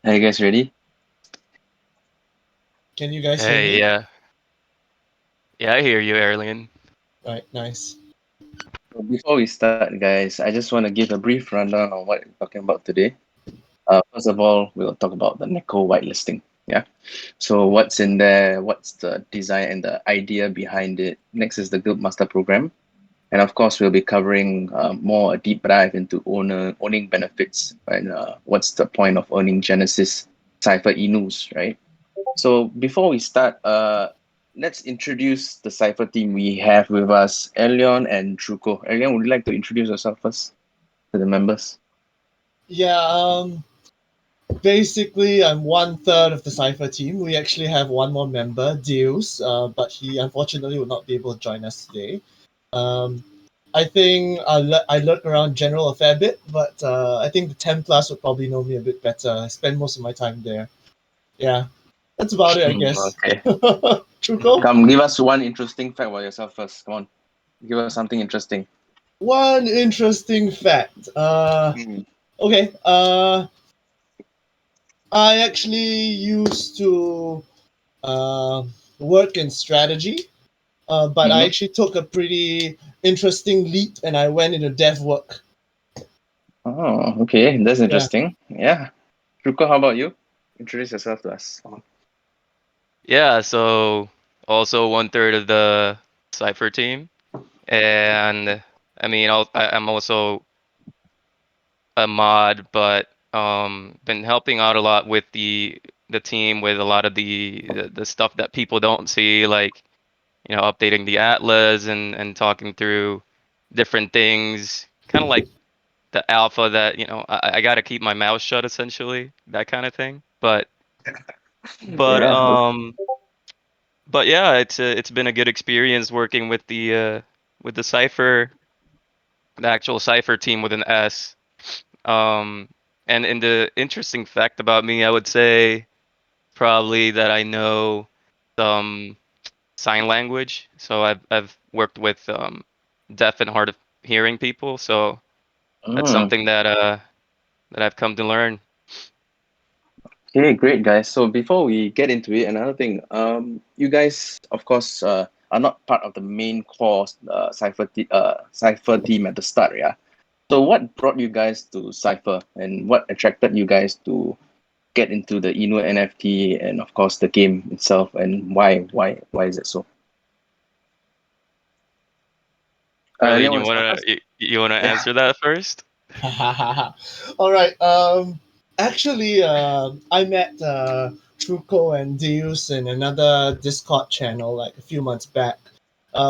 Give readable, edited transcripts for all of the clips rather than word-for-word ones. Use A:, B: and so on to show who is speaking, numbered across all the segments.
A: Are you guys ready?
B: Can you guys hear
C: Hey,
B: me?
C: yeah. Yeah, I hear you, AÄRLION.
B: Right, nice.
A: So before we start, guys, I just want to give a brief rundown on what we're talking about today. First of all, we'll talk about the Neko whitelisting. Yeah. So what's in there? What's the design and the idea behind it? Next is the Guild Master Program, and of course, we'll be covering more a deep dive into owning benefits and what's the point of owning Genesis Cipher Inus, right? So before we start, let's introduce the Cipher team. We have with us AÄRLION and Trewco. AÄRLION, would you like to introduce yourself first to the members?
B: Yeah, basically, I'm one third of the Cipher team. We actually have one more member, Deus, but he unfortunately will not be able to join us today. Um, I think I lurk around general a fair bit, but I think the 10 plus would probably know me a bit better. I spend most of my time there. Yeah, that's about it, I guess.
A: Okay.
B: Truco?
A: Come, give us one interesting fact about yourself first. Come on. Give us something interesting.
B: One interesting fact.
A: Mm.
B: Okay. I actually used to uh, work in strategy, but I
A: Mm-hmm.
B: actually took a pretty interesting leap and I went into dev work.
A: Oh, okay. That's
B: Yeah.
A: interesting. Yeah. Trewco, how about you? Introduce yourself to us. Come on.
C: Yeah, so also one third of the Cipher team. And I mean, I'm also a mod, but been helping out a lot with the team with a lot of the stuff that people don't see, like, updating the atlas and talking through different things, kind of like the alpha that, I got to keep my mouth shut essentially, that kind of thing. But
A: Yeah.
C: but yeah, it's been a good experience working with the Cipher, the actual Cipher team with an S. Um, and the interesting fact about me, I would say probably that I know some sign language. So I've worked with deaf and hard of hearing people. So that's
A: Mm.
C: something that I've come to learn.
A: Okay, great guys. So before we get into it, another thing, you guys, of course, are not part of the main core Cipher team at the start, yeah. So what brought you guys to Cipher, and what attracted you guys to get into the Inu NFT and of course the game itself, and why is it so?
C: Earlier,
A: Leon, want to start first?
C: you wanna
A: Yeah.
C: answer that first?
B: All right. Actually, I met Truco and Deus in another Discord channel like a few months back.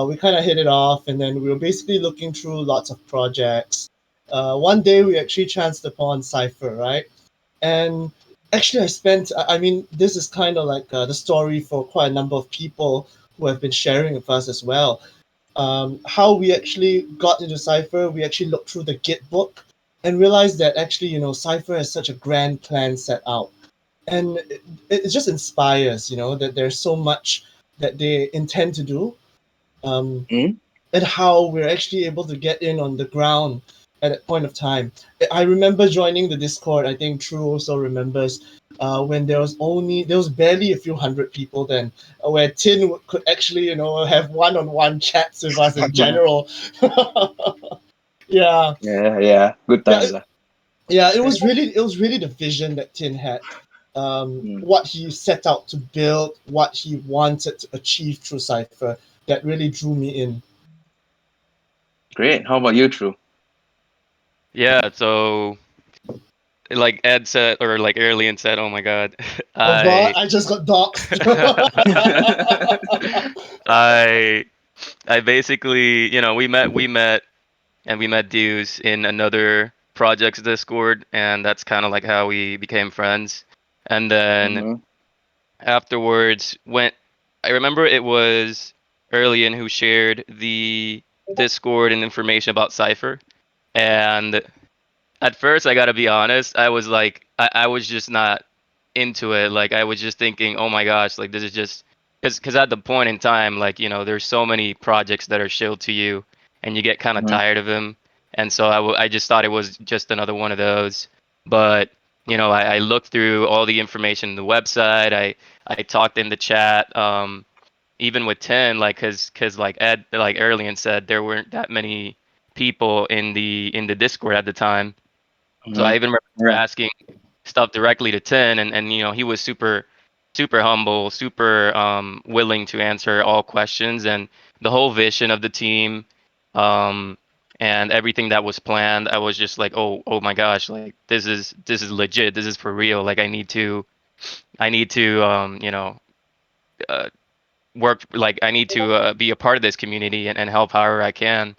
B: We kind of hit it off, and then we were basically looking through lots of projects. One day, we actually chanced upon Cipher, right? And actually, I mean, this is kind of like the story for quite a number of people who have been sharing with us as well. How we actually got into Cipher, we actually looked through the Git book and realized that actually, Cipher has such a grand plan set out. And it just inspires, that there's so much that they intend to do. Um,
A: Mm?
B: and how we're actually able to get in on the ground at that point of time. I remember joining the Discord. I think True also remembers when there was barely a few hundred people then, where could actually have one-on-one chats with us in general. Yeah,
A: Yeah, yeah. Good
B: yeah,
A: times, lah.
B: yeah. It was really the vision that Tin had.
A: Mm.
B: What he set out to build, what he wanted to achieve through Cipher, that really drew me in.
A: Great. How about you, True?
C: Yeah. So like Ed said, or like Earlian said, oh my God,
B: Oh God,
C: I
B: I just got doxxed.
C: I I basically, we met Deuce in another project's Discord, and that's kind of like how we became friends. And then
A: Mhm.
C: afterwards, I remember it was Earlian who shared the Discord and information about Cipher. And at first, I gotta be honest, I was like, I was just not into it. Like, I was just thinking, oh my gosh, like this is just because at the point in time, like, there's so many projects that are shilled to you, and you get kind of
A: Mhm.
C: tired of them. And so I just thought it was just another one of those. But I looked through all the information in the website. I talked in the chat, even with 10, like, cause like AÄRLION said, there weren't that many people in the Discord at the time. So I even remember
A: Yeah.
C: asking stuff directly to 10, and he was super humble, super willing to answer all questions, and the whole vision of the team, um, and everything that was planned. I was just like, oh my gosh, like this is legit. This is for real. Like I need to uh, work. Like I need to be a part of this community and help however I can.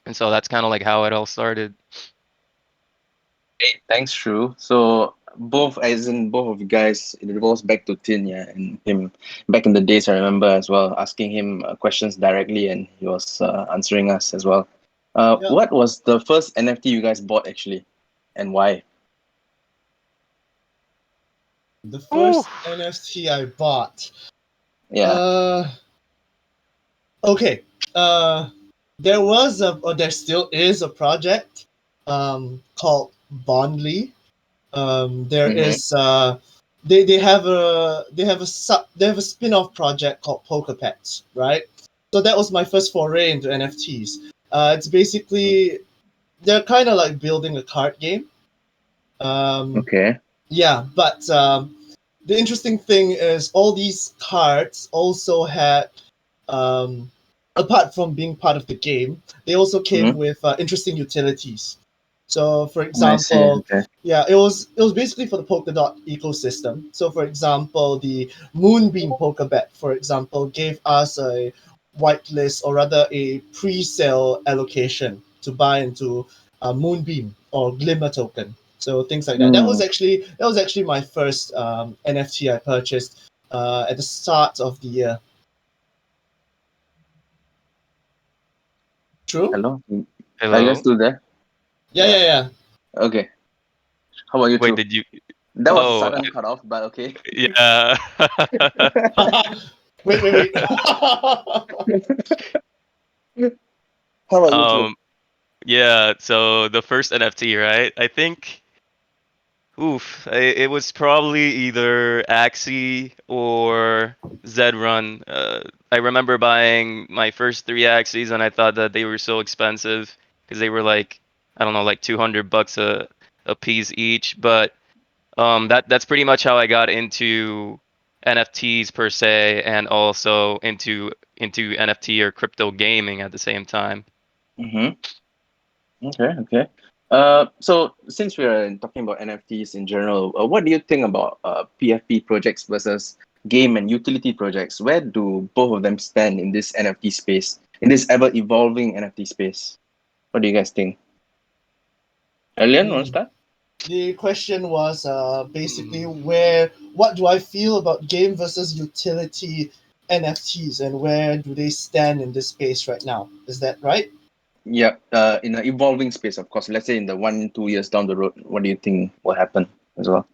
C: And so that's kind of like how it all started.
A: Hey, thanks, True. So both, as in both of you guys, it revolves back to Tin, yeah, and him back in the days. I remember as well asking him questions directly, and he was answering us as well.
B: Yeah.
A: What was the first NFT you guys bought actually, and why?
B: The
C: Ooh.
B: first NFT I bought.
A: Yeah.
B: Okay. Uh, there was or there still is a project called Bondly. There
A: Mm-hmm.
B: is they have a spin-off project called Poker Pets, right? So that was my first foray into NFTs. It's basically they're kind of like building a card game.
A: Okay.
B: Yeah, but the interesting thing is all these cards also had um, apart from being part of the game, they also came
A: Mm-hmm.
B: with interesting utilities. So, for
A: I see.
B: example,
A: Okay.
B: yeah, it was basically for the Polkadot ecosystem. So, for example, the Moonbeam Polkabet, for example, gave us a whitelist or rather a pre-sale allocation to buy into Moonbeam or Glimmer token. So things like that. That was
A: Mm.
B: actually my first NFT I purchased at the start of the year. True.
A: Hello. Are you guys
C: Hello.
A: still there?
B: Yeah,
A: Yeah.
B: yeah, yeah.
A: Okay. How about you,
C: Wait,
A: True?
C: did you?
A: That was a
C: Oh,
A: sudden cut off, but okay.
C: yeah.
B: Wait, wait, wait.
A: How about you, True?
C: um, yeah. So the first NFT, right? I think, it was probably either Axie or Zrun. I remember buying my first three Axies, and I thought that they were so expensive because they were like, I don't know, like $200 a piece each. But that's pretty much how I got into NFTs per se, and also into NFT or crypto gaming at the same time.
A: Mm-hmm. Okay, okay. So since we are talking about NFTs in general, what do you think about PFP projects versus game and utility projects? Where do both of them stand in this NFT space, in this ever evolving NFT space? What do you guys think? Alien, want to
B: Hmm.
A: start?
B: The question was basically what do I feel about game versus utility NFTs and where do they stand in this space right now? Is that right?
A: Yeah, in an evolving space, of course. Let's say in the 1-2 years down the road, what do you think will happen as well?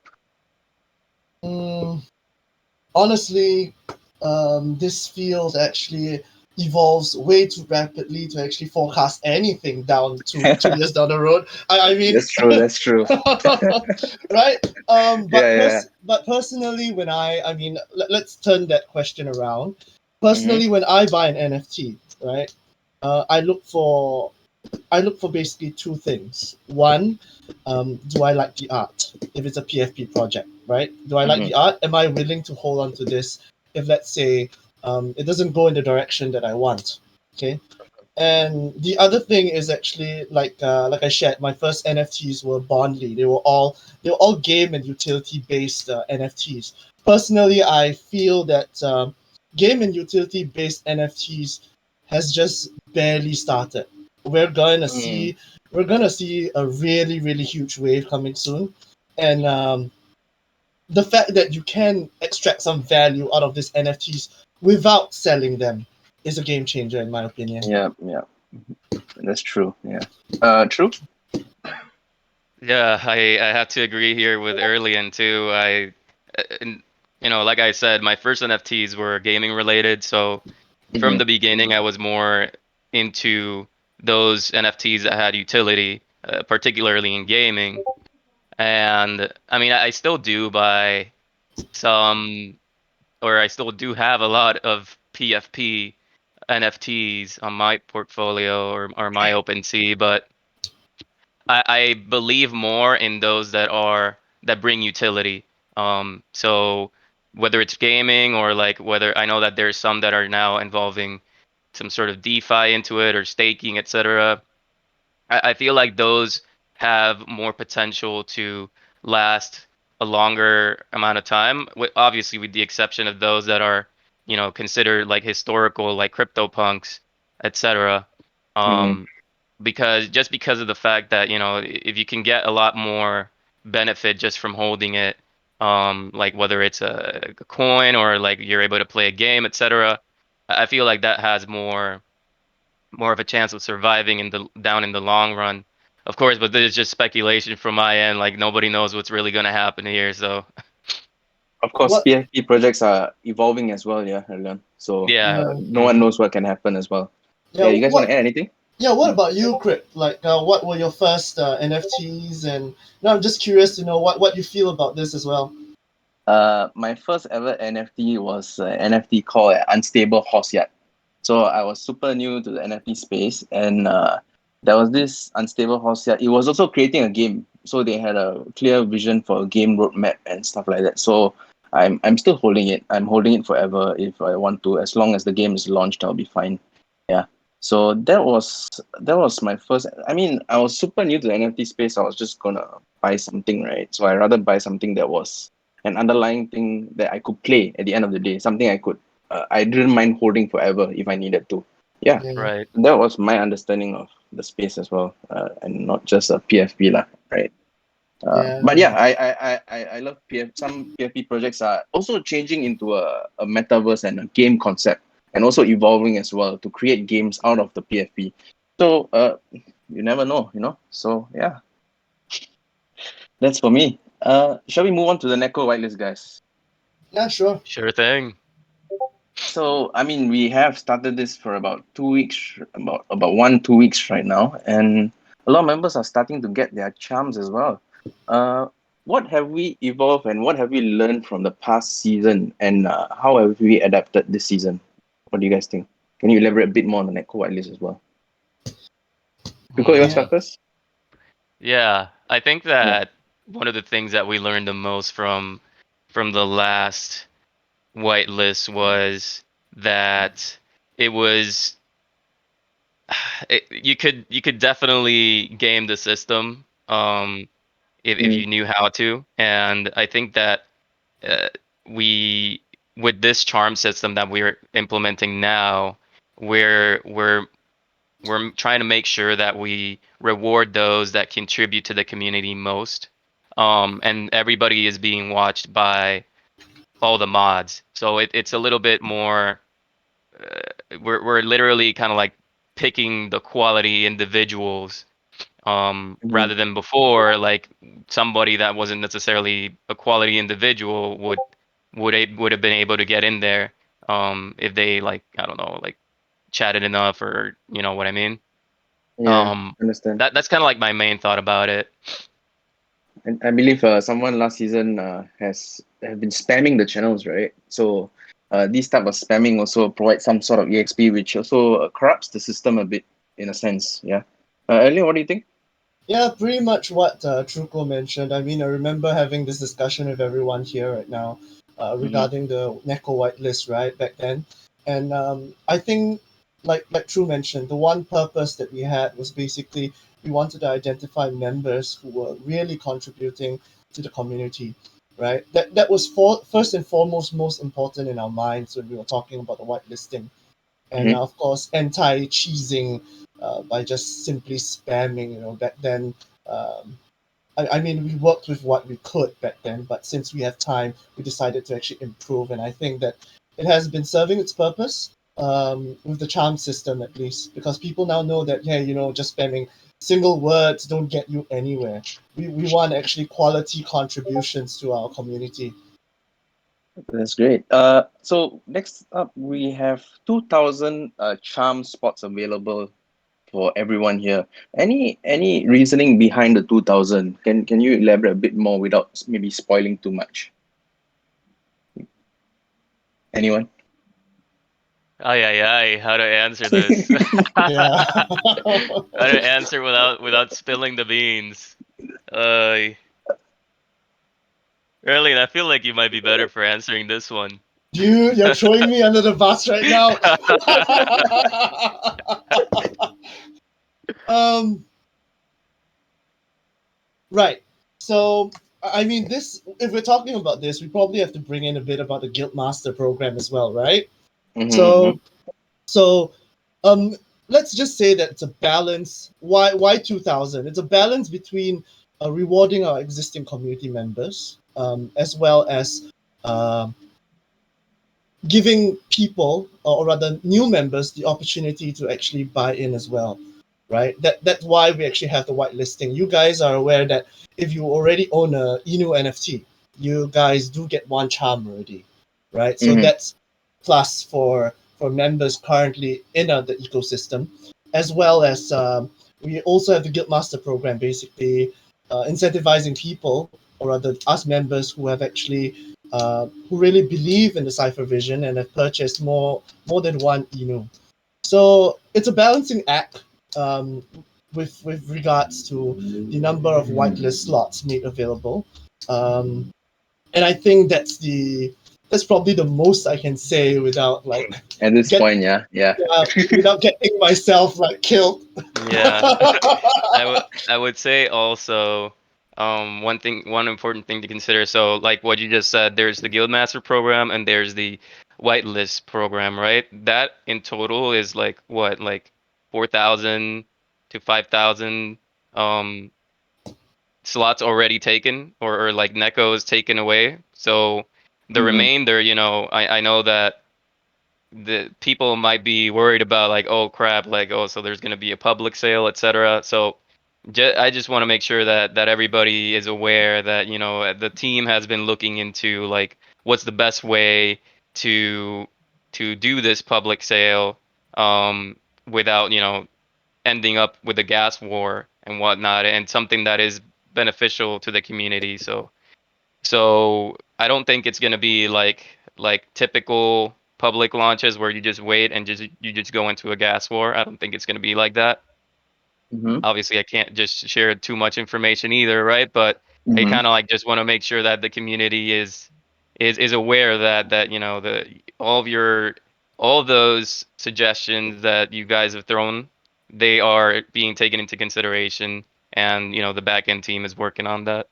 B: Mm, honestly, this field actually evolves way too rapidly to actually forecast anything down to 2 years down the road. I mean,
A: That's true. That's true.
B: right?
A: Yeah, yeah.
B: But personally, when I mean, let's turn that question around.
A: Mm-hmm.
B: Personally, when I buy an NFT, right, I look for basically two things. One, do I like the art? If it's a PFP project, right? Do I like
A: Mm-hmm.
B: the art? Am I willing to hold on to this if, let's say, it doesn't go in the direction that I want? Okay. And the other thing is actually like I shared, my first NFTs were Bondly. They were all game and utility based NFTs. Personally, I feel that game and utility based NFTs has just barely started. We're gonna
A: Mm.
B: see we're gonna see a really really huge wave coming soon, and the fact that you can extract some value out of these NFTs without selling them is a game changer in my opinion.
A: Yeah, yeah. That's true. Yeah. True.
C: Yeah, I have to agree here with AÄRLION too. And, like I said, my first NFTs were gaming related. So from
A: Mm-hmm.
C: the beginning, I was more into those NFTs that had utility, particularly in gaming. And I mean, I still do buy some, or I still do have a lot of PFP NFTs on my portfolio or my OpenSea, but I believe more in those that bring utility. So whether it's gaming or like whether I know that there's some that are now involving some sort of DeFi into it or staking, etc. I feel like those have more potential to last a longer amount of time. Obviously, with the exception of those that are, considered like historical, like CryptoPunks, etc.
A: Mm.
C: Because of the fact that if you can get a lot more benefit just from holding it, like whether it's a coin or like you're able to play a game, etc. I feel like that has more of a chance of surviving down in the long run. Of course, but this is just speculation from my end. Like nobody knows what's really going to happen here. So
A: Of course,
B: What?
A: PFP projects are evolving as well, yeah, Leon. So
C: yeah.
B: Yeah.
A: no one
C: Mhm.
A: knows what can happen as well.
B: Yeah.
A: Yeah, you guys want to
B: What?
A: add anything?
B: Yeah. What
A: Mm.
B: about you, Crypt? Like, what were your first NFTs? And no, I'm just curious to know what you feel about this as well.
A: My first ever NFT was an NFT called Unstable Horse Yacht. So I was super new to the NFT space, and there was this Unstable Horse Yacht. It was also creating a game, so they had a clear vision for a game roadmap and stuff like that. So I'm still holding it. I'm holding it forever if I want to. As long as the game is launched, I'll be fine. Yeah. So that was my first. I mean, I was super new to the NFT space. I was just gonna buy something, right? So I rather buy something that was an underlying thing that I could play at the end of the day, something I didn't mind holding forever if I needed to. Yeah,
B: Yeah.
C: Right.
A: that was my understanding of the space as well, and not just a PFP lah, right? But
B: Yeah.
A: yeah, I love PF. Some PFP projects are also changing into a metaverse and a game concept, and also evolving as well to create games out of the PFP. So you never know, So yeah, that's for me. Shall we move on to the Neko whitelist, guys?
B: Yeah. Sure.
C: Sure thing.
A: So I mean, we have started this for about 2 weeks, about 1 2 weeks right now, and a lot of members are starting to get their charms as well. Uh, what have we evolved and what have we learned from the past season, and how have we adapted this season? What do you guys think? Can you elaborate a bit more on the Neko whitelist as well? Because you want to
C: Hmm.
B: Yeah.
A: start first?
C: Yeah, I think
A: Yeah.
C: that one of the things that we learned the most from the last whitelist was that it was you could definitely game the system if
A: Mm,
C: you knew how to, and I think that uh, we with this charm system that we're implementing now, we're trying to make sure that we reward those that contribute to the community most, and everybody is being watched by all the mods, so it's a little bit more. We're literally kind of like picking the quality individuals,
A: mhm.
C: rather than before, like somebody that wasn't necessarily a quality individual would have been able to get in there, if they, like, I don't know, like chatted enough, or you know what I mean.
A: Yeah,
C: um
A: understand.
C: that's kind of like my main thought about it.
A: And I believe someone last season has have been spamming the channels, right? So these type of spamming also provide some sort of EXP, which also corrupts the system a bit in a sense. Yeah. Elliot, what do you think?
B: Yeah, pretty much what Trewco mentioned. I mean, I remember having this discussion with everyone here right now
A: Mm-hmm.
B: regarding the Neko whitelist, right, back then. And I think, like True mentioned, the one purpose that we had was basically we wanted to identify members who were really contributing to the community, right? That was first and foremost most important in our minds when we were talking about the whitelisting, and
A: Mm-hmm.
B: of course anti-cheesing by just simply spamming. Back then, I mean, we worked with what we could back then, but since we have time, we decided to actually improve, and I think that it has been serving its purpose with the charm system at least, because people now know that, hey, just spamming single words don't get you anywhere. We want actually quality contributions to our community.
A: That's great. So next up we have 2,000 charm spots available for everyone here. Any reasoning behind the 2000? Can you elaborate a bit more without maybe spoiling too much? Anyone?
C: Ay, how to answer this?
B: Yeah.
C: How to answer without spilling the beans? Really, I feel like you might be better for answering this one.
B: Dude, you're throwing me under the bus right now. um, right. So, I mean, this. If we're talking about this, we probably have to bring in a bit about the Guildmaster program as well, right? So, so, um, let's just say that it's a balance. Why 2000? It's a balance between rewarding our existing community members, as well as giving people, or rather new members, the opportunity to actually buy in as well, right? That's why we actually have the whitelisting. You guys are aware that if you already own a Inu NFT, you guys do get one charm already, right? So that's plus for members currently in the ecosystem, as well as we also have the Guildmaster program, basically incentivizing people, or rather us members who have actually who really believe in the Cipher vision and have purchased more than one Inu. So it's a balancing act with regards to the number of whitelist slots made available, and I think that's probably the most I can say without like
A: At this point, yeah.
B: without getting myself like killed.
C: Yeah. I would say also one important thing to consider. So like what you just said, there's the Guildmaster program and there's the whitelist program, right? That in total is like what, like 4,000 to 5,000 um slots already taken, or like Neko is taken away. So the remainder, I know that the people might be worried about like, oh crap, like, oh, so there's going to be a public sale, etc. So I just want to make sure that everybody is aware that the team has been looking into like what's the best way to do this public sale without ending up with a gas war and whatnot, and something that is beneficial to the community. So I don't think it's gonna be like typical public launches where you just wait and you just go into a gas war. I don't think it's gonna be like that.
A: Mm-hmm.
C: Obviously, I can't just share too much information either, right? But I
A: Mm-hmm.
C: kind of like just want to make sure that the community is aware that the all of those suggestions that you guys have thrown, they are being taken into consideration, and the back end team is working on that.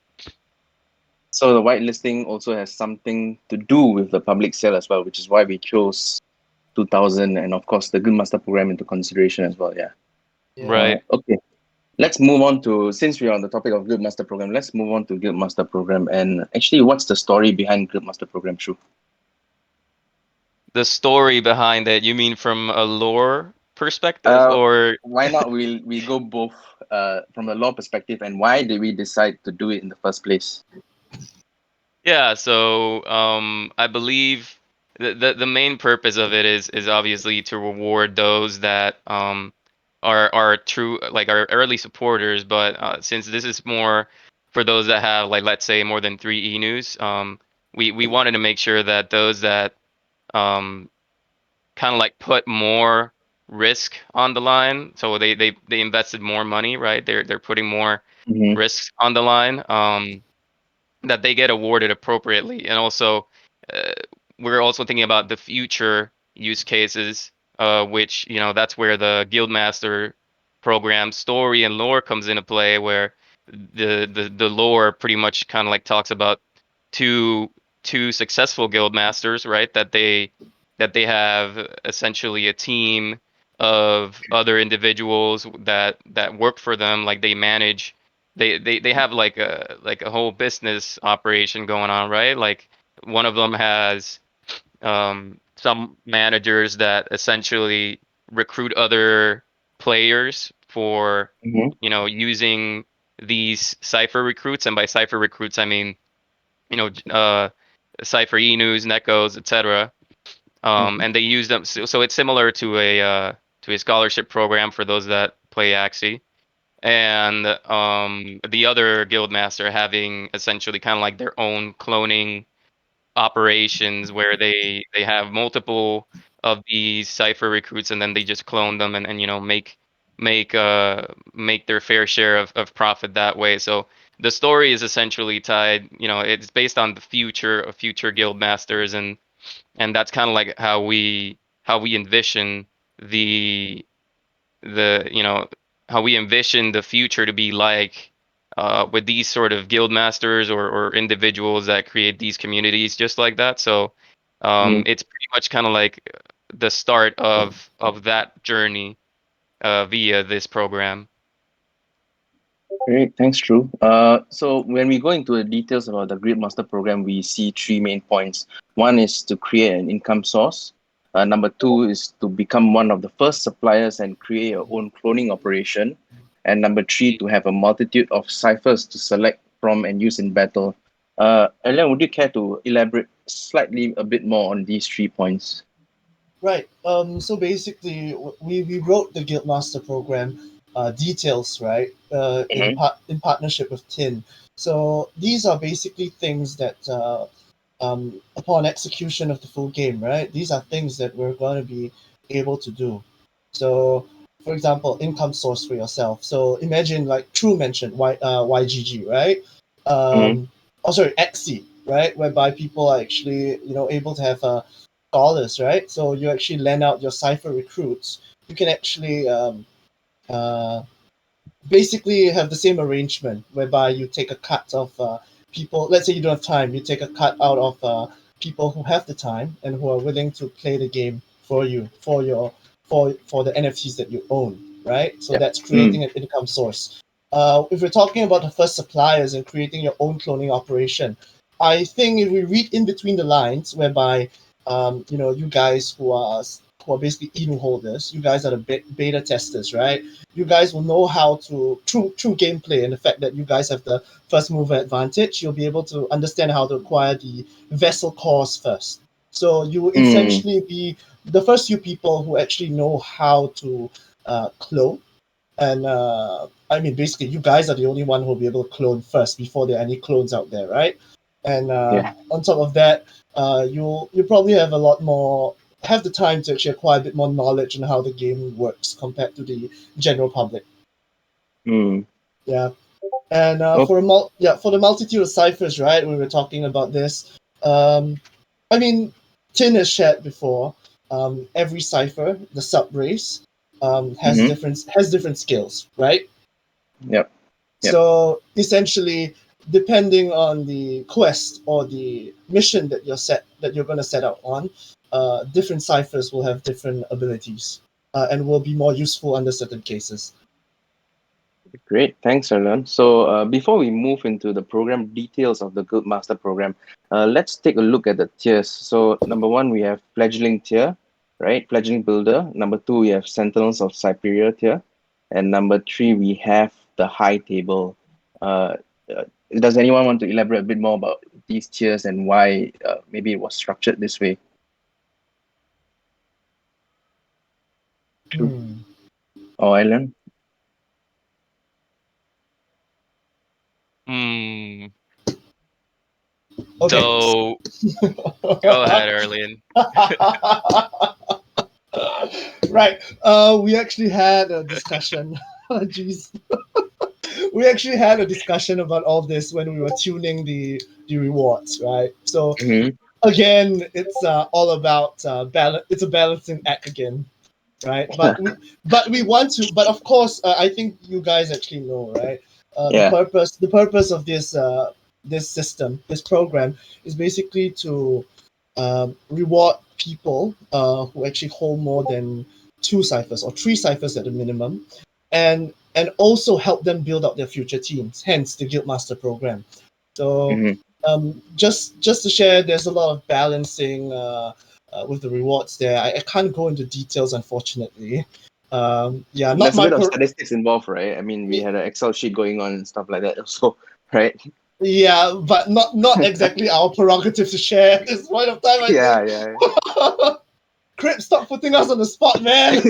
A: So the whitelisting also has something to do with the public sale as well, which is why we chose 2000 and of course the Guildmaster program into consideration as well. Yeah.
B: Yeah.
C: Right.
A: Okay. Let's move on to, since we're on the topic of Guildmaster program, let's move on to Guildmaster program. And actually, what's the story behind Guildmaster program, Shu?
C: The story behind it, you mean from a lore perspective,
A: Uh,
C: or?
A: why not we go both from a law perspective, and why did we decide to do it in the first place?
C: Yeah, so I believe the main purpose of it is obviously to reward those that are true, like our early supporters. But since this is more for those that have, like, let's say more than 3 Inus, we wanted to make sure that those that um kind of like put more risk on the line, so they invested more money, right? They're putting more
A: Mm-hmm.
C: risks on the line. That they get awarded appropriately. And also, uh, we're also thinking about the future use cases, which that's where the Guildmaster program story and lore comes into play, where the lore pretty much kind of like talks about two two successful Guildmasters, right? That they have essentially a team of other individuals that work for them, like they manage, they have like a whole business operation going on, right? Like one of them has some managers that essentially recruit other players for
A: Mm-hmm.
C: using these Cipher recruits, and by Cipher recruits I mean Cipher Inus, Nekos, etc.
A: Mm-hmm.
C: And they use them, so it's similar to a scholarship program for those that play Axie, and the other guildmaster having essentially kind of like their own cloning operations where they have multiple of these Cipher recruits, and then they just clone them and make their fair share of profit that way. So the story is essentially tied, it's based on the future of future guild masters, and that's kind of like how we envision the the you know how we envision the future to be like, with these sort of guild masters or individuals that create these communities just like that. So
A: Mm.
C: it's pretty much kind of like the start of that journey via this program.
A: Great, thanks, Drew. So when we go into the details about the Grid Master program, we see three main points. One is to create an income source. Number two is to become one of the first suppliers and create your own cloning operation. And number three, to have a multitude of ciphers to select from and use in battle. AÄRLION, would you care to elaborate slightly a bit more on these 3 points?
B: Right. So basically, we wrote the Guildmaster program details, right?
A: Mm-hmm.
B: In partnership with Tin. So these are basically things that upon execution of the full game, right? These are things that we're going to be able to do. So, for example, income source for yourself. So imagine, like True mentioned, YGG, right?
A: Mm-hmm.
B: Oh, sorry, XC, right? Whereby people are actually able to have scholars, right? So you actually lend out your Cipher recruits. You can actually uh, basically have the same arrangement whereby you take a cut of people. Let's say you don't have time, you take a cut out of people who have the time and who are willing to play the game for you for the NFTs that you own, right? So
A: Yep.
B: that's creating an income source. If we're talking about the first suppliers and creating your own cloning operation, I think if we read in between the lines, whereby you guys who are basically Inu holders, you guys are the beta testers, right? You guys will know how to true gameplay and the fact that you guys have the first mover advantage. You'll be able to understand how to acquire the vessel cores first. So you will
A: Mm.
B: essentially be the first few people who actually know how to clone. And I mean, basically, you guys are the only one who will be able to clone first before there are any clones out there, right? And
A: Yeah.
B: on top of that, you'll probably have a lot more have the time to actually acquire a bit more knowledge on how the game works compared to the general public.
A: Mm.
B: Yeah, and
A: Oh.
B: for the multitude of ciphers, right? We were talking about this. I mean, Tin has shared before. Every cipher, the sub race,
A: Mm-hmm.
B: has different skills, right?
A: Yep. Yep.
B: So essentially, depending on the quest or the mission that you're going to set out on, different ciphers will have different abilities and will be more useful under certain cases.
A: Great, thanks, Arlan. So before we move into the program details of the Guild Master program, let's take a look at the tiers. So number one, we have Fledgling tier, right? Fledgling Builder. Number two, we have Sentinels of Superior tier. And number three, we have the High Table. Uh, does anyone want to elaborate a bit more about these tiers and why maybe it was structured this way? True.
B: Hmm.
A: Oh, Arlan?
C: Hmm.
B: Okay.
C: So go ahead, Erlian.
B: Right. We actually had a discussion. Jeez. We actually had a discussion about all this when we were tuning the rewards, right? So
A: Mm-hmm.
B: again, it's all about balance. It's a balancing act again, right? But we want to. But of course, I think you guys actually know, right?
A: Yeah.
B: The purpose of this system, this program, is basically to reward people who actually hold more than two ciphers or three ciphers at a minimum, and also help them build out their future teams. Hence the Guildmaster program. So
A: Mm-hmm.
B: just to share, there's a lot of balancing with the rewards there. I can't go into details, unfortunately. Yeah, not
A: There's a
B: my
A: bit of statistics involved, right? I mean, we had an Excel sheet going on and stuff like that also, right?
B: yeah, but not exactly our prerogative to share at this point of time, I
A: Yeah,
B: think.
A: yeah.
B: Crip, stop putting us on the spot, man.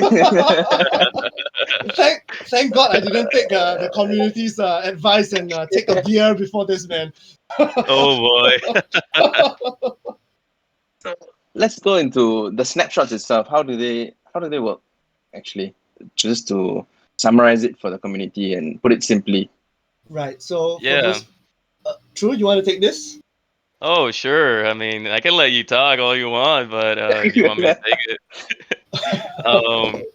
B: Thank God I didn't take the community's advice and take a beer before this, man.
C: Oh boy.
A: So let's go into the snapshots itself. How do they work actually? Just to summarize it for the community and put it simply.
B: Right. So for
C: Yeah.
B: those, True, you want to take this?
C: Oh, sure. I mean, I can let you talk all you want, but if you want me to take it.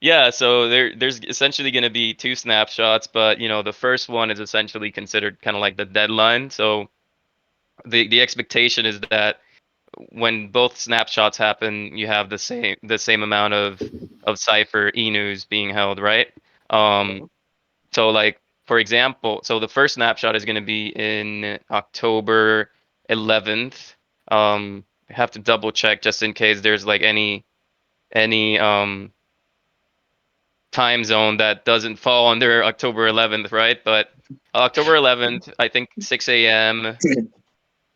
C: Yeah, so there's essentially going to be two snapshots, but the first one is essentially considered kind of like the deadline. So the expectation is that when both snapshots happen, you have the same amount of Cipher Inus being held, right? Um, so like for example, so the first snapshot is going to be in October 11th. I have to double check just in case there's like any time zone that doesn't fall under October 11th, right? But October 11th, I think 6 a.m.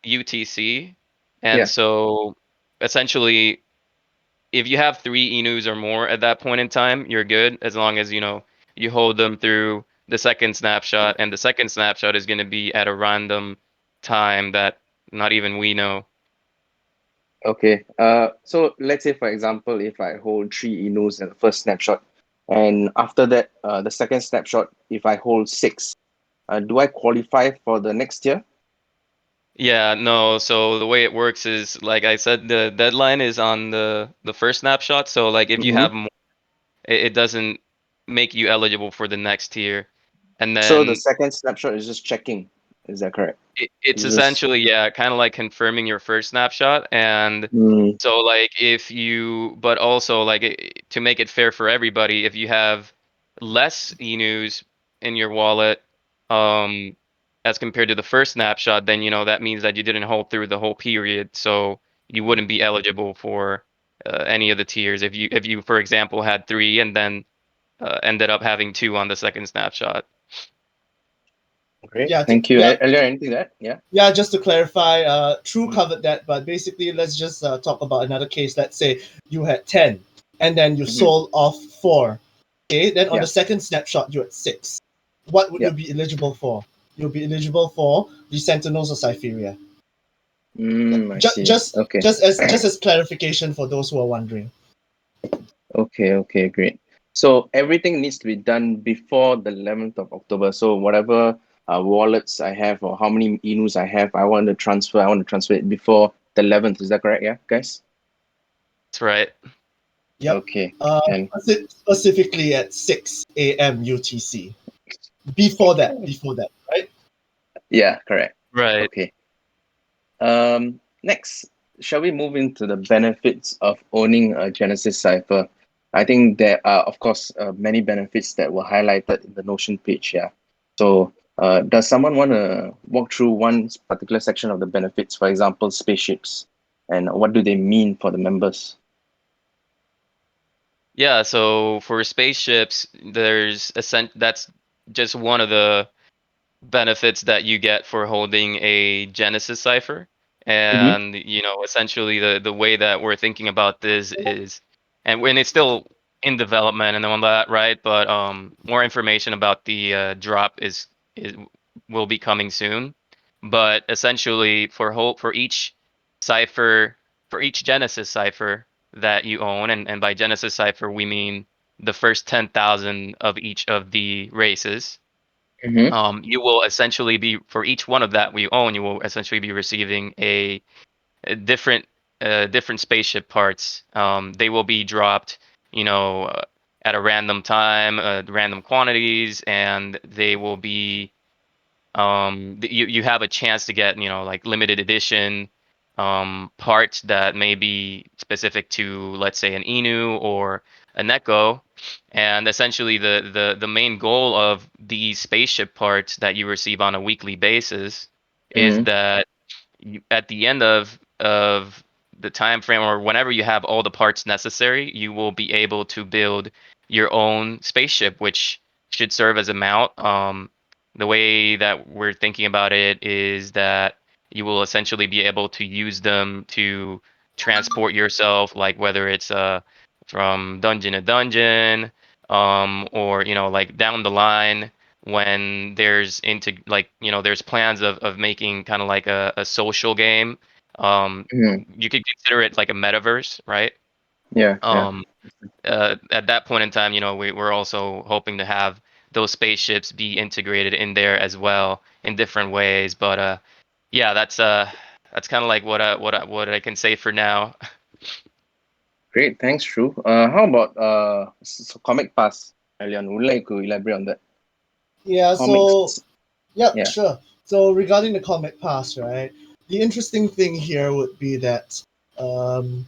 C: UTC. And
A: Yeah.
C: so essentially, if you have 3 Inus or more at that point in time, you're good as long as you hold them through the second snapshot, and the second snapshot is going to be at a random time that not even we know.
A: Okay. So let's say, for example, if I hold 3 Inus in the first snapshot, and after that, the second snapshot, if I hold 6, do I qualify for the next year?
C: Yeah, no. So the way it works is, like I said, the deadline is on the first snapshot. So like if you
A: Mm-hmm.
C: have more, it doesn't make you eligible for the next tier. And
A: So the
C: then
A: second snapshot is just checking. Is that correct?
C: it's
A: It's just.
C: essentially, yeah, kind of like confirming your first snapshot. And
A: Mm,
C: so like but also like to make it fair for everybody, if you have less Enus in your wallet, um, as compared to the first snapshot, then that means that you didn't hold through the whole period, so you wouldn't be eligible for any of the tiers. If you, for example, had 3 and then ended up having 2 on the second snapshot.
A: great.
B: Yeah.
A: Thank you.
B: Yeah.
A: Earlier, anything that? Yeah.
B: Yeah, just to clarify, True
A: Mm-hmm.
B: covered that, but basically, let's just talk about another case. Let's say you had 10, and then you sold off 4. Okay, then on
A: Yeah.
B: the second snapshot, you're at 6. What would
A: Yeah.
B: you be eligible for? You'll be eligible for the Sentinels of Cypheria.
A: I
B: Just,
A: see.
B: just,
A: Okay.
B: just as clarification for those who are wondering.
A: Okay. Okay. Great. So everything needs to be done before the 11th of October. So whatever wallets I have or how many Inus I have, I want to transfer it before the 11th. Is that correct? Yeah, guys?
C: That's right.
B: Yep.
A: Okay. And
B: Specifically at 6 a.m. UTC. Before that, right?
A: yeah, correct.
C: Right.
A: Okay. Next, shall we move into the benefits of owning a Genesis Cipher? I think there are, of course, many benefits that were highlighted in the Notion page. Yeah. So, does someone want to walk through one particular section of the benefits? For example, spaceships, and what do they mean for the members?
C: Yeah, so for spaceships, that's just one of the benefits that you get for holding a Genesis cipher.
A: Mm-hmm.
C: And essentially the way that we're thinking about this is, and when it's still in development and all that, right? But more information about the drop is will be coming soon. But essentially for each cipher, for each Genesis cipher that you own, and by Genesis cipher we mean the first 10,000 of each of the races.
A: Mm-hmm.
C: You will essentially be, for each one of that we own, you will essentially be receiving a different spaceship parts. They will be dropped, you know, uh, at a random time, random quantities, and they will be you have a chance to get like limited edition parts that may be specific to, let's say, an Inu or a Neko. And essentially the main goal of these spaceship parts that you receive on a weekly basis is
A: Mm-hmm.
C: that at the end of the time frame, or whenever you have all the parts necessary, you will be able to build your own spaceship, which should serve as a mount. The way that we're thinking about it is that you will essentially be able to use them to transport yourself, like whether it's from dungeon to dungeon, or like down the line when there's there's plans of making kind of like a social game.
A: Mhm.
C: You could consider it like a metaverse, right?
A: Yeah, yeah.
C: um at that point in time, we're also hoping to have those spaceships be integrated in there as well in different ways. But yeah, that's kind of like what I can say for now.
A: Great, thanks, True. How about Comic Pass? Elion, would you like to elaborate on that?
B: Yeah, so
A: Comics.
B: yeah,
A: Yeah.
B: sure. So regarding the comic pass, right? The interesting thing here would be that um,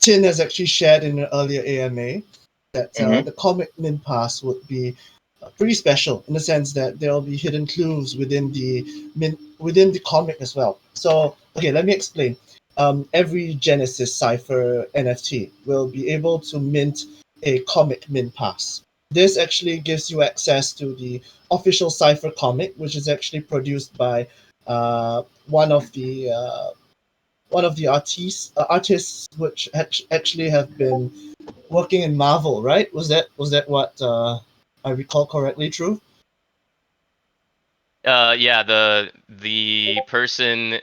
B: Tin has actually shared in an earlier AMA that
A: Mm-hmm.
B: the comic min pass would be pretty special in the sense that there will be hidden clues within the comic as well. So okay, let me explain. Every Genesis Cipher NFT will be able to mint a comic min pass. This actually gives you access to the official Cipher comic, which is actually produced by uh, one of the uh, artists which actually have been working in Marvel, right? Was that what I recall correctly? True.
C: Yeah, the person,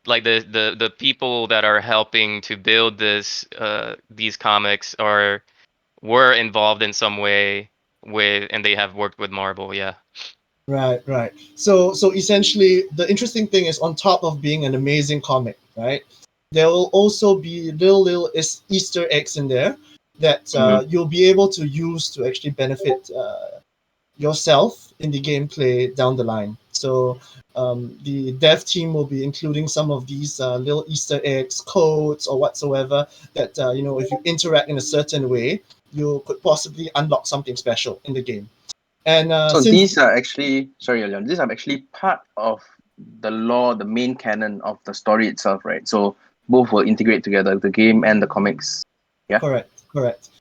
C: like the people that are helping to build these comics were involved in some way with, and they have worked with Marvel. Yeah.
B: Right, right. So essentially, the interesting thing is, on top of being an amazing comic, right? There will also be little Easter eggs in there that
A: Mm-hmm.
B: you'll be able to use to actually benefit yourself in the gameplay down the line. So the dev team will be including some of these little Easter eggs, codes, or whatsoever that if you interact in a certain way, you could possibly unlock something special in the game. And
A: So
B: since
A: these are actually, sorry, Elion, these are actually part of the lore, the main canon of the story itself, right? So both will integrate together, the game and the comics. Yeah.
B: correct,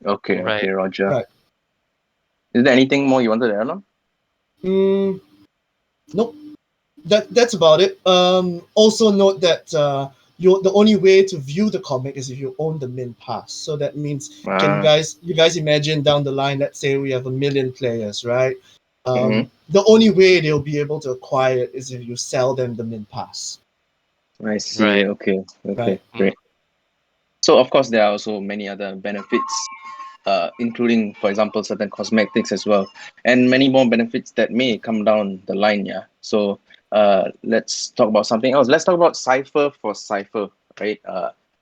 A: Okay.
C: Right.
A: Okay, Roger.
B: right.
A: Is there anything more you wanted to add on?
B: Mm, nope. That's about it. Also note that the only way to view the comic is if you own the min pass. So that means, can
A: Ah.
B: you guys imagine down the line? Let's say we have 1 million players, right?
A: Mm-hmm.
B: The only way they'll be able to acquire it is if you sell them the min pass,
A: I see.
C: Right.
A: Okay. Okay.
B: right?
C: Mm.
A: Great. So of course there are also many other benefits, including, for example, certain cosmetics as well, and many more benefits that may come down the line. Yeah. So let's talk about something else. Let's talk about Cipher for Cipher, right?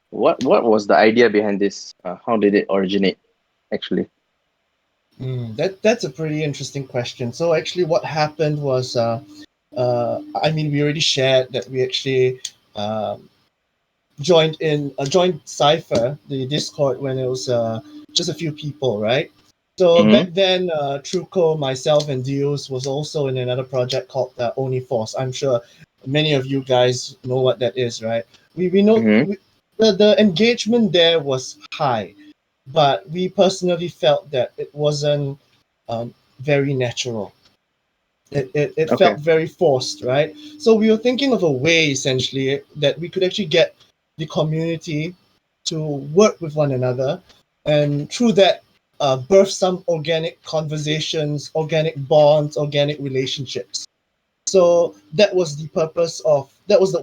A: What was the idea behind this? How did it originate, actually?
B: That's a pretty interesting question. So actually, what happened was, I mean, we already shared that we actually um, joined Cipher, the Discord, when it was just a few people, right? So back
A: Mm-hmm.
B: then, Trewco, myself, and Dios was also in another project called Oni Force. I'm sure many of you guys know what that is, right? We know
A: Mm-hmm.
B: the engagement there was high, but we personally felt that it wasn't very natural. It
A: Okay.
B: felt very forced, right? So we were thinking of a way essentially that we could actually get the community to work with one another, and through that, birth some organic conversations, organic bonds, organic relationships. So that was the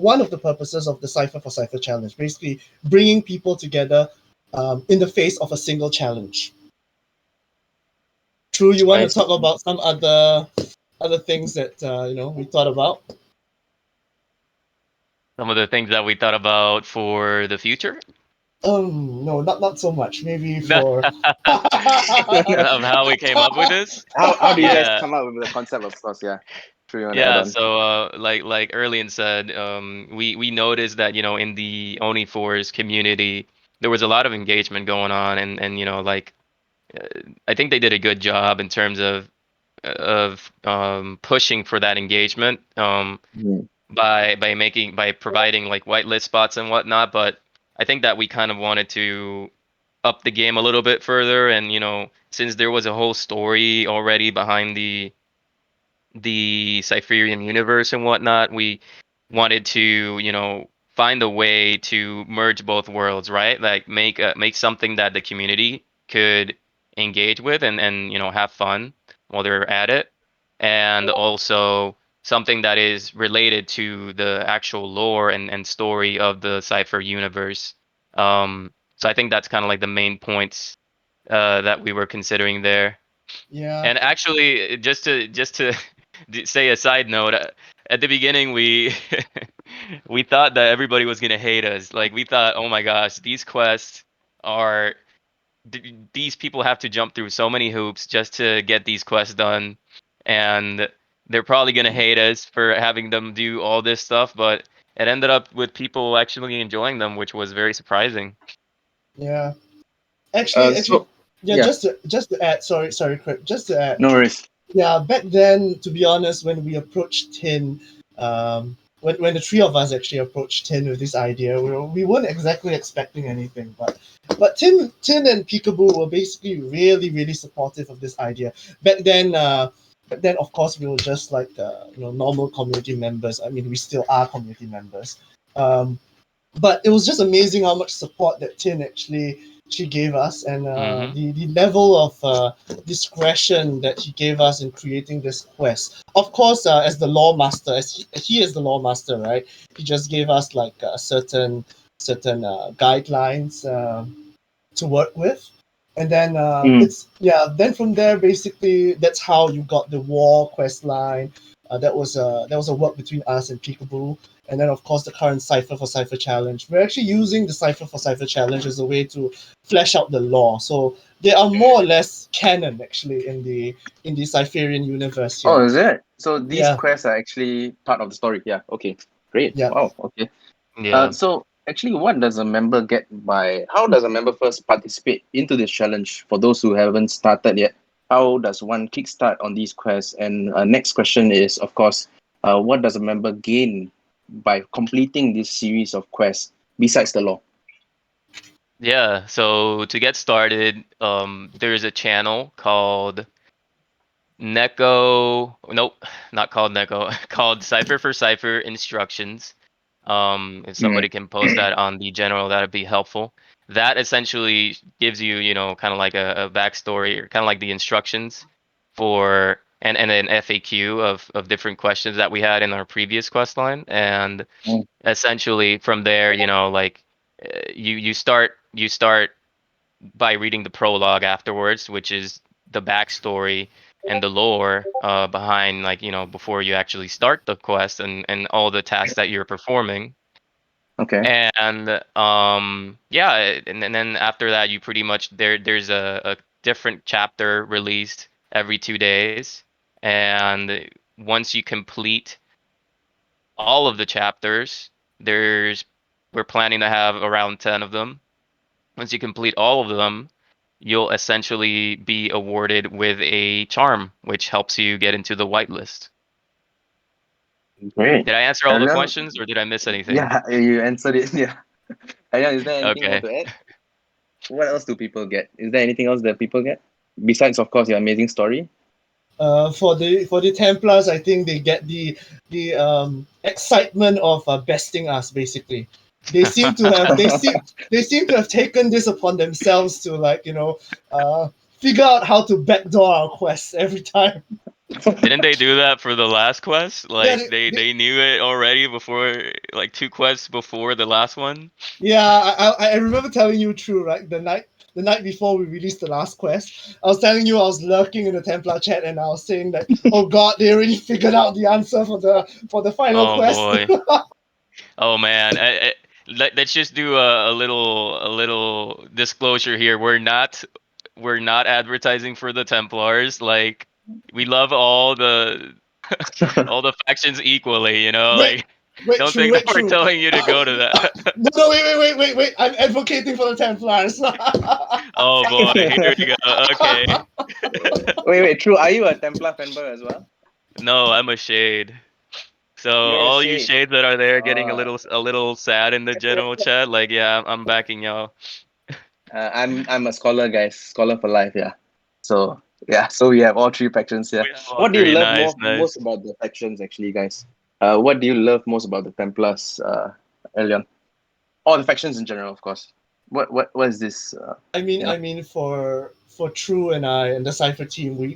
B: one of the purposes of the Cipher for Cipher challenge, basically bringing people together in the face of a single challenge. True, you want
A: I
B: to
A: see.
B: talk about some other things that we thought about?
C: Some of the things that we thought about for the future.
B: No, not so much. Maybe
C: Of
B: for
C: how we came up with this.
A: How do you guys
C: Yeah.
A: come up with the concept? Of course, yeah. True, you want to add
C: Yeah,
A: on?
C: so like Erlian said, we noticed that in the Oni Force community there was a lot of engagement going on, and like uh, I think they did a good job in terms of pushing for that engagement,
A: Mm-hmm.
C: by providing like whitelist spots and whatnot. But I think that we kind of wanted to up the game a little bit further, and since there was a whole story already behind the Cypherian universe and whatnot, we wanted to find a way to merge both worlds, right? Like make something that the community could engage with and have fun while they're at it, and also something that is related to the actual lore and story of the Cipher universe. So I think that's kind of like the main points that we were considering there.
B: Yeah.
C: And actually, just to say a side note, at the beginning we we thought that everybody was gonna hate us. Like we thought, oh my gosh, these quests are these people have to jump through so many hoops just to get these quests done, and they're probably gonna hate us for having them do all this stuff. But it ended up with people actually enjoying them, which was very surprising.
B: Yeah. Actually,
A: So
B: yeah.
A: yeah,
B: Just to add, sorry, Craig. Just to add,
A: no worries.
B: yeah. Back then, to be honest, when we approached Tin, when the three of us actually approached Tin with this idea, we weren't exactly expecting anything, but Tin and Peekaboo were basically really supportive of this idea. Back then, of course, we were just like normal community members. I mean, we still are community members. Um, but it was just amazing how much support that Tin actually she gave us, and
C: Hmm.
B: the level of discretion that he gave us in creating this quest. Of course, as the law master, as he is the law master, right? He just gave us like certain guidelines to work with. And then
A: Mm,
B: then from there basically that's how you got the war quest line. That was a work between us and Peekaboo. And then of course the current Cipher for Cipher challenge. We're actually using the Cipher for Cipher challenge as a way to flesh out the lore. So they are more or less canon actually in the Cypherian universe
A: oh,
B: here.
A: is it? So these
B: Yeah,
A: quests are actually part of the story. Yeah. Okay. Great.
B: yeah.
A: Wow. Okay.
C: Yeah.
A: So actually, what does a member get by? How does a member first participate into this challenge? For those who haven't started yet, how does one kickstart on these quests? And next question is, of course, what does a member gain by completing this series of quests besides the law?
C: Yeah, so to get started, there's a channel called Neko. Nope, not called Neko. Called Cipher for Cipher Instructions. If
A: Mm,
C: somebody can post that on the general, that'd be helpful. That essentially gives you, kind of like a backstory or kind of like the instructions for and an FAQ of different questions that we had in our previous quest line, and
A: mm,
C: essentially from there, like you start by reading the prologue afterwards, which is the backstory and the lore behind, like, before you actually start the quest and all the tasks that you're performing.
A: okay.
C: And yeah, and then after that, you pretty much there's a different chapter released every 2 days, and once you complete all of the chapters, there's we're planning to have around 10 of them. Once you complete all of them, you'll essentially be awarded with a charm, which helps you get into the whitelist.
A: Great.
C: Did I answer all the
A: Alan,
C: questions or did I miss anything?
A: yeah, you answered it. Yeah. Alan, is there anything more
C: Okay.
A: to add? What else do people get? Is there anything else that people get besides, of course, your amazing story?
B: For the Templars, I think they get the excitement of besting us. Basically, they seem to have taken this upon themselves to figure out how to backdoor our quests every time.
C: Didn't they do that for the last quest?
B: Yeah,
C: Like they knew it already before, like two quests before the last one?
B: yeah. I remember telling you true, right? The night before we released the last quest, I was telling you I was lurking in the Templar chat and I was saying that, oh God, they already figured out the answer for the final
C: Oh
B: quest.
C: boy. Oh man. Let's just do a little disclosure here. We're not advertising for the Templars. Like, we love all the factions equally,
B: Wait,
C: like,
B: wait,
C: don't
B: true,
C: think that
B: wait,
C: we're
B: true.
C: telling you to go to that.
B: No, wait. I'm advocating for the Templars.
C: Oh boy, here we go. Okay.
A: Wait. True. Are you a Templar fanboy as well?
C: No, I'm a shade. So
A: You're a
C: all you
A: shade.
C: shades that are there getting a
A: Uh,
C: little sad in the general chat, like, yeah, I'm backing y'all.
A: I'm a scholar, guys. Scholar for life. Yeah. So yeah. So we have all three factions here.
C: We have all
A: What do you
C: three.
A: love
C: Nice,
A: most
C: nice.
A: about the factions, actually, guys? What do you love most about the Templars? AÄRLION? Or the factions in general, of course. What is this?
B: I mean, for True and I and the Cipher team, we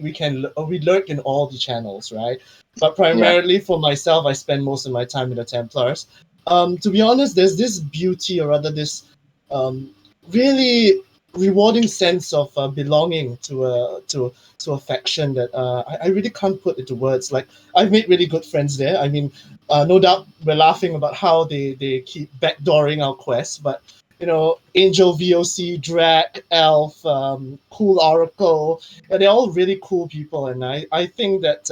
B: lurk in all the channels, right? But primarily for myself, I spend most of my time in the Templars. To be honest, there's this beauty, or rather this really rewarding sense of belonging to a faction that I really can't put into words. Like, I've made really good friends there. I mean, no doubt we're laughing about how they keep backdooring our quests, but Angel, VOC, Drac, Elf, Cool Oracle, they're all really cool people, and I think that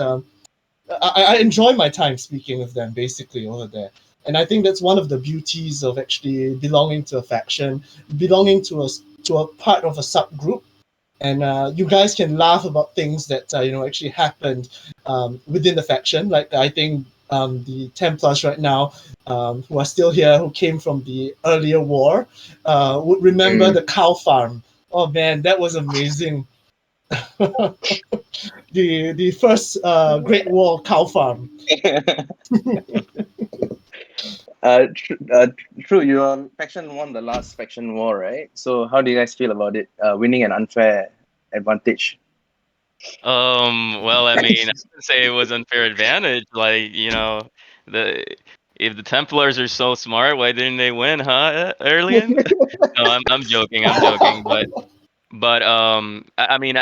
B: I enjoy my time speaking with them basically over there. And I think that's one of the beauties of actually belonging to a faction, belonging to a part of a subgroup. And you guys can laugh about things that actually happened within the faction. Like, I think the Templars right now, who are still here, who came from the earlier war, would remember the cow farm. Oh man, that was amazing. The first Great War cow farm.
A: True, your faction won the last faction war, right? So how do you guys feel about it? Winning an unfair advantage.
C: Well, I mean, I wouldn't say it was unfair advantage. Like, the if the Templars are so smart, why didn't they win, huh, AÄRLION? No, I'm joking. I'm joking. But I mean,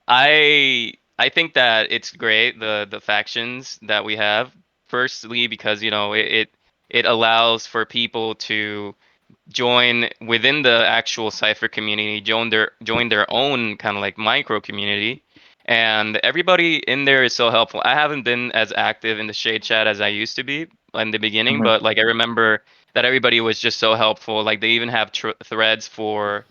C: I think that it's great, the factions that we have. Firstly, because it allows for people to join within the actual Cipher community, join their own kind of like micro community, and everybody in there is so helpful. I haven't been as active in the Shade Chat as I used to be in the beginning,
A: Mhm.
C: but like I remember that everybody was just so helpful. Like they even have threads for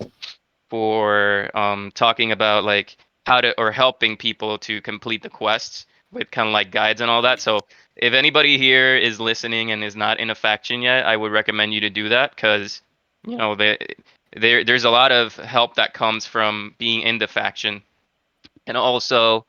C: talking about like how to or helping people to complete the quests with kind of like guides and all that. So if anybody here is listening and is not in a faction yet, I would recommend you to do that because there's a lot of help that comes from being in the faction. And also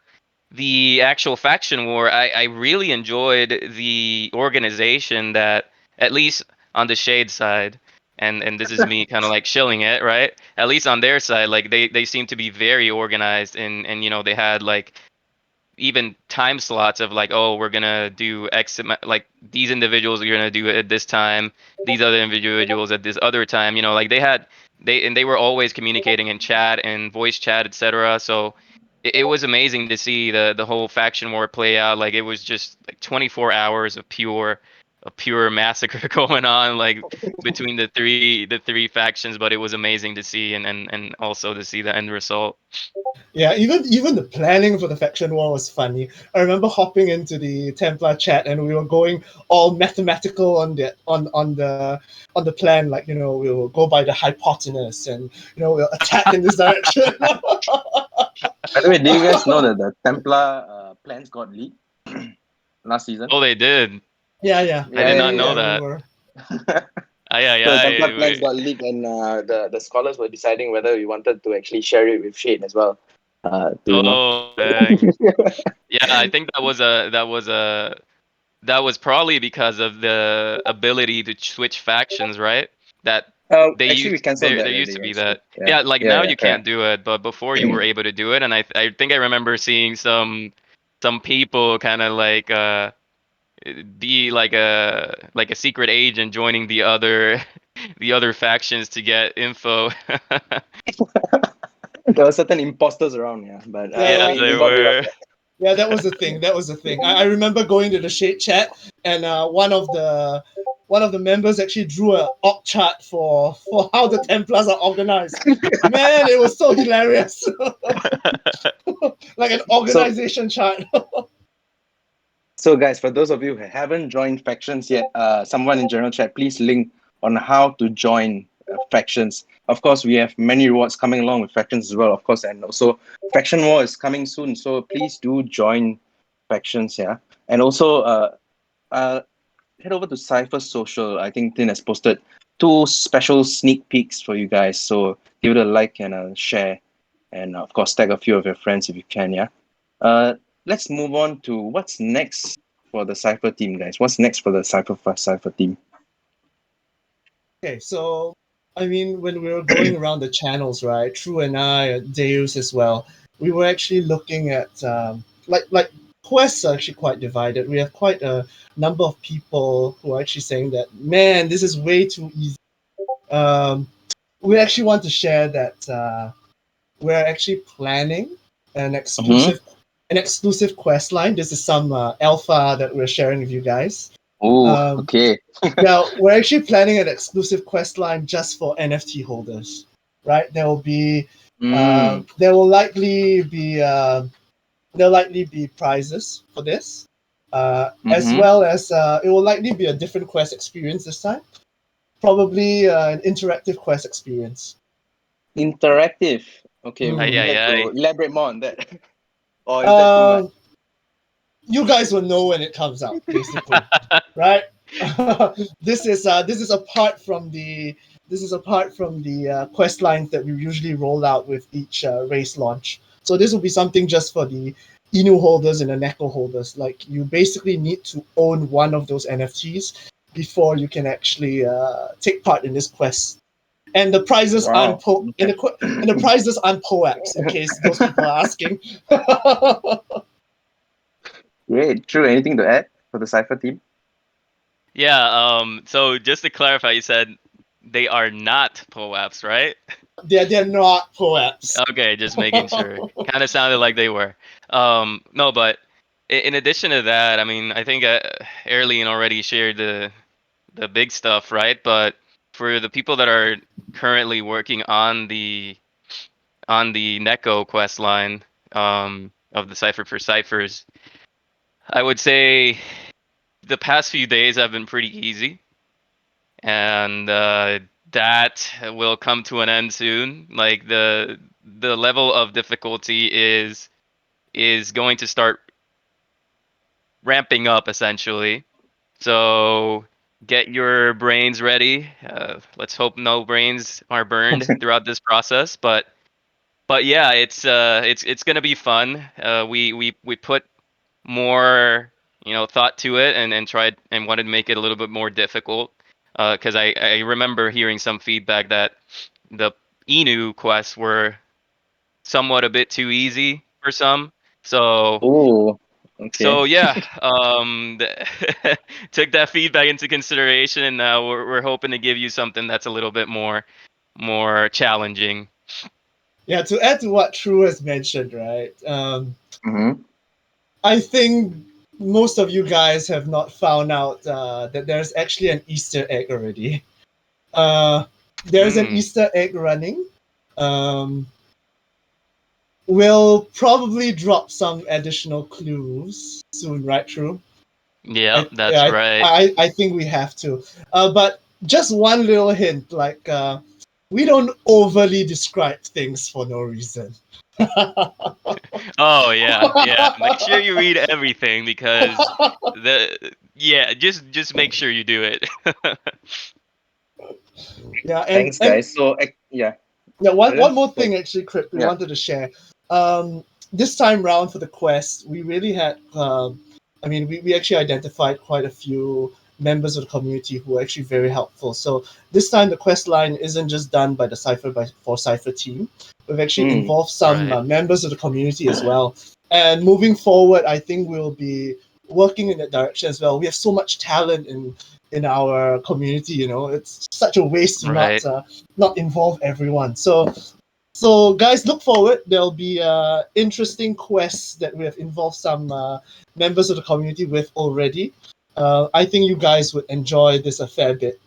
C: the actual faction war, I really enjoyed the organization that, at least on the Shade side, and this is me kind of like shilling it, right? At least on their side, like they seem to be very organized, and they had like even time slots of like, oh, we're gonna do like these individuals are gonna do it at this time, these other individuals at this other time. Like they were always communicating in chat and voice chat, etc. So it was amazing to see the whole faction war play out. Like it was just like 24 hours of pure massacre going on, like between the three factions. But it was amazing to see, and also to see the end result.
B: Yeah, even the planning for the faction war was funny. I remember hopping into the Templar chat and we were going all mathematical on the plan. Like, we will go by the hypotenuse and we'll attack in this direction.
A: By the way, do you guys know that the Templar plans got leaked last season?
C: Oh, they did.
B: Yeah.
C: I did not know
B: Yeah, we
C: that.
B: were.
C: Ay, ay,
A: So the Templar
C: ay.
A: plans got leaked, and the scholars were deciding whether we wanted to actually share it with Shade as well.
C: Oh, dang. Yeah, I think that was probably because of the ability to switch factions, right? That
A: Actually, we cancelled
C: there
A: that
C: there used
A: already.
C: to be
A: Actually,
C: that.
A: yeah,
C: Yeah, like now
A: yeah,
C: you can't
A: correct.
C: do it, but before you were able to do it, and I think I remember seeing some people kind of like be like a secret agent joining the other the other factions to get info.
A: There were certain imposters around, yeah, but
C: Yeah,
B: Yeah,
A: we
C: they
A: got rid of
C: were.
A: that.
B: yeah, that was the thing. That was the thing. I remember going to the Shade chat, and one of the members actually drew a org chart for how the Templars are organized. Man, it was so hilarious. Like an
A: So,
B: organization chart.
A: so guys, for those of you who haven't joined factions yet, someone in general chat, please link on how to join factions. Of course, we have many rewards coming along with factions as well, of course, and also faction war is coming soon. So please do join factions, yeah, and also uh, head over to Cipher Social. I think Tin has posted 2 special sneak peeks for you guys. So give it a like and a share, and of course tag a few of your friends if you can. Yeah. Uh, let's move on to what's next for the Cipher team, guys. What's next for the Cipher team?
B: Okay, so I mean, when we were going around the channels, right? True and I, Deus as well. We were actually looking at like quests are actually quite divided. We have quite a number of people who are actually saying that, man, this is way too easy. Um, we actually want to share that we're actually planning an
A: Mm-hmm.
B: exclusive quest line. This is some alpha that we're sharing with you guys.
A: Oh,
B: Um,
A: okay.
B: Now, we're actually planning an exclusive quest line just for NFT holders, right?
A: Mm.
B: There will likely be there'll likely be prizes for this, as
A: Mm-hmm.
B: well as it will likely be a different quest experience this time. Probably an interactive quest experience.
A: Interactive. Okay, would
C: Ay,
A: you
B: Mm.
C: ay,
A: like to
C: ay.
A: elaborate more on that? Or is that too much?
B: Um, you guys will know when it comes out, basically, right? This is apart from the quest lines that we usually roll out with each race launch. So this will be something just for the Inu holders and the Neko holders. Like you basically need to own one of those NFTs before you can actually take part in this quest. And the prizes aren't
A: Wow. Okay.
B: and the prizes aren't POAPs, in case those people are asking.
A: Great. True. Anything to add for the Cipher team?
C: Yeah, so just to clarify, you said they are not POAPs, right?
B: They're not POAPs.
C: Okay, just making sure. Kind of sounded like they were. No, but in addition to that, I mean, I think AÄRLION already shared the big stuff, right? But for the people that are currently working on the Neko quest line of the Cipher for Ciphers, I would say the past few days have been pretty easy, and that will come to an end soon. Like the level of difficulty is going to start ramping up essentially. So get your brains ready. Let's hope no brains are burned throughout this process. But yeah, it's gonna be fun. We put more thought to it and tried and wanted to make it a little bit more difficult. Because I remember hearing some feedback that the Inu quests were somewhat a bit too easy for some. So
A: Oh, okay.
C: so yeah, took that feedback into consideration, and now we're hoping to give you something that's a little bit more challenging.
B: Yeah, to add to what True has mentioned, right?
A: Mm-hmm.
B: I think most of you guys have not found out that there's actually an Easter egg already. Uh, there's an
C: Mm.
B: Easter egg running. Um, we'll probably drop some additional clues soon, right? True.
C: Yeah, that's right.
B: I think we have to. But just one little hint, like we don't overly describe things for no reason.
C: Oh yeah, yeah. Make sure you read everything because just make sure you do it.
B: Yeah,
A: Thanks,
B: and
A: guys. So, yeah,
B: yeah, one
A: Alan?
B: more thing actually, Crypt, we
A: Yeah.
B: wanted to share. This time round for the quest, we really had. I mean, we actually identified quite a few members of the community who were actually very helpful. So this time, the quest line isn't just done by the Cipher team. We've actually
A: Mm.
B: involved some
C: Right.
B: members of the community as well. And moving forward, I think we'll be working in that direction as well. We have so much talent in our community. You know, it's such a waste to
C: Right.
B: not involve everyone. So guys, look forward. There'll be interesting quests that we have involved some members of the community with already. I think you guys would enjoy this a fair bit.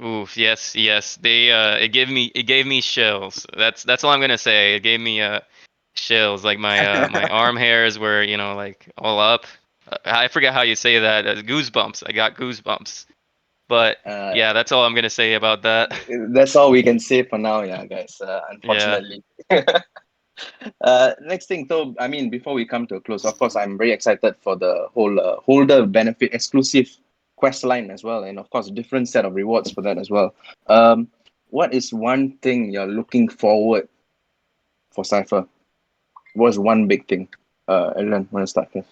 C: Oof, yes, yes. They it gave me chills. That's all I'm gonna say. It gave me chills. Like my arm hairs were, like all up. I forget how you say that. Goosebumps. I got goosebumps. But
A: uh,
C: yeah, that's all I'm gonna say about that.
A: that's all we can say for now, yeah, guys.
C: Yeah.
A: Unfortunately. Next thing, though, I mean, before we come to a close, of course, I'm very excited for the whole holder benefit exclusive quest line as well, and of course, a different set of rewards for that as well. What is one thing you're looking forward for Cipher? What's one big thing? Ellen, want to start first?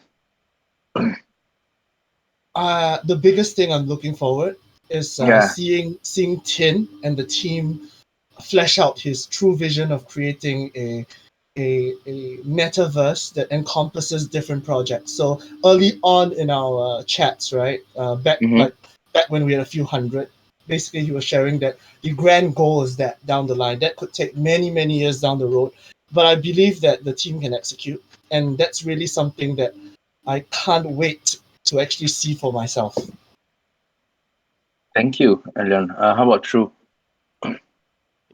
B: The biggest thing I'm looking forward. is
A: Yeah.
B: seeing Tin and the team flesh out his true vision of creating a metaverse that encompasses different projects. So early on in our chats, right, back
A: Mm-hmm.
B: when we had a few hundred, basically he was sharing that the grand goal is that down the line that could take many years down the road, but I believe that the team can execute, and that's really something that I can't wait to actually see for myself.
A: Thank you, AÄRLION. How about True?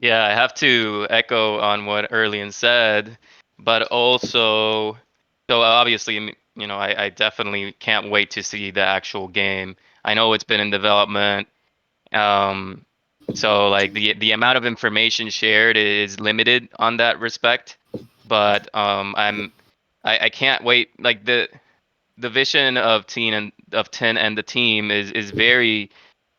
C: Yeah, I have to echo on what AÄRLION said, but also, so obviously, I definitely can't wait to see the actual game. I know it's been in development, um, so like the amount of information shared is limited on that respect, but I can't wait. Like the vision of Tin and the team is very,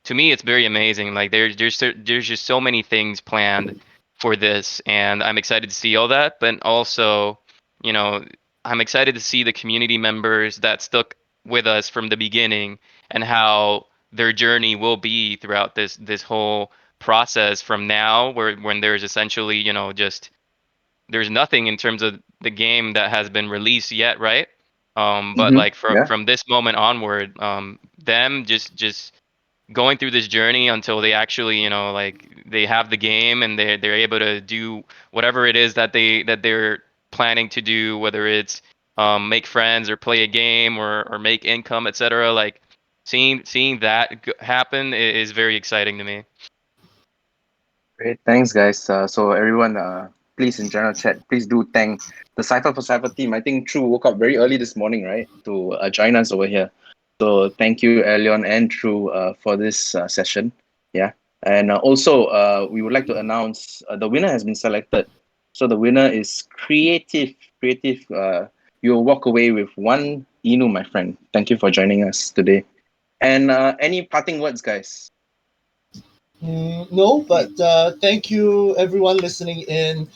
C: to me, it's very amazing. Like there's just so many things planned for this, and I'm excited to see all that. But also, you know, I'm excited to see the community members that stuck with us from the beginning and how their journey will be throughout this whole process from now, where when there's essentially, just there's nothing in terms of the game that has been released yet, right? But
A: Mm-hmm.
C: like
A: Yeah.
C: from this moment onward, them just going through this journey until they actually, like they have the game and they're able to do whatever it is that they're planning to do, whether it's make friends or play a game or make income, etc. Like seeing that happen is very exciting to me.
A: Great. Thanks, guys. So everyone, please in general chat, please do thank the Cipher for Cipher team. I think True woke up very early this morning, right, to join us over here. So thank you, AÄRLION and True, for this session. Yeah. And also, we would like to announce the winner has been selected. So the winner is Creative. Creative, you'll walk away with one Inu, my friend. Thank you for joining us today. And any parting words, guys?
B: No, but thank you everyone listening in.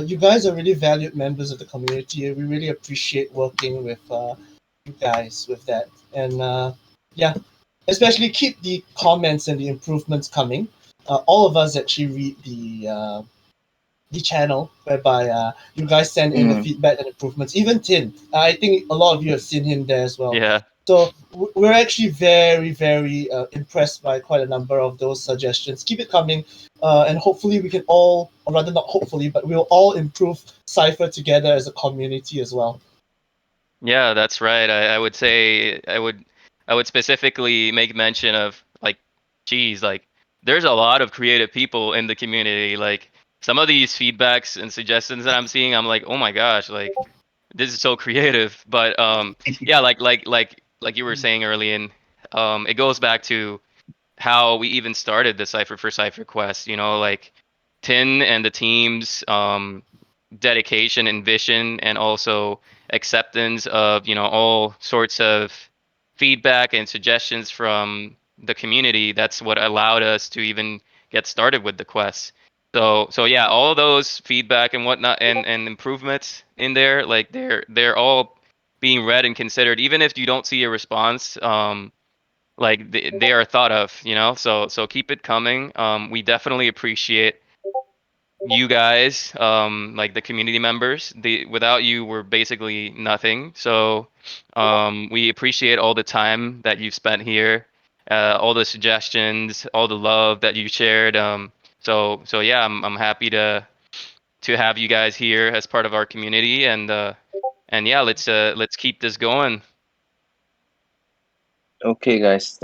B: You guys are really valued members of the community. We really appreciate working with you guys with that. And yeah, especially keep the comments and the improvements coming. All of us actually read the channel whereby you guys send in the
A: Mm,
B: feedback and improvements. Even Tin, I think a lot of you have seen him there as well.
C: Yeah.
B: So we're actually very impressed by quite a number of those suggestions. Keep it coming, and hopefully we can all, or rather not hopefully, but we'll all improve Cipher together as a community as well.
C: Yeah, that's right. I would say I would specifically make mention of like, geez, like there's a lot of creative people in the community. Like some of these feedbacks and suggestions that I'm seeing, I'm like, oh my gosh, like this is so creative. But yeah, like you were saying early in, it goes back to how we even started the Cipher for Cipher quest. Like Tin and the team's dedication and vision and also acceptance of all sorts of feedback and suggestions from the community. That's what allowed us to even get started with the quest. So yeah, all of those feedback and whatnot and improvements in there, like they're all being read and considered, even if you don't see a response. Like they are thought of, so keep it coming. We definitely appreciate you guys, like the community members. Without you, we're basically nothing. So we appreciate all the time that you've spent here, all the suggestions, all the love that you shared. So yeah, I'm happy to have you guys here as part of our community, and yeah, let's keep this going.
A: Okay, guys.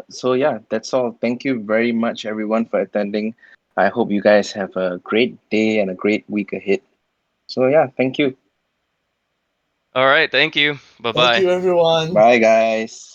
A: So yeah, that's all. Thank you very much, everyone, for attending. I hope you guys have a great day and a great week ahead. So yeah, thank you.
C: All right, thank you. Bye
B: Thank
C: bye.
B: you, everyone.
A: Bye, guys.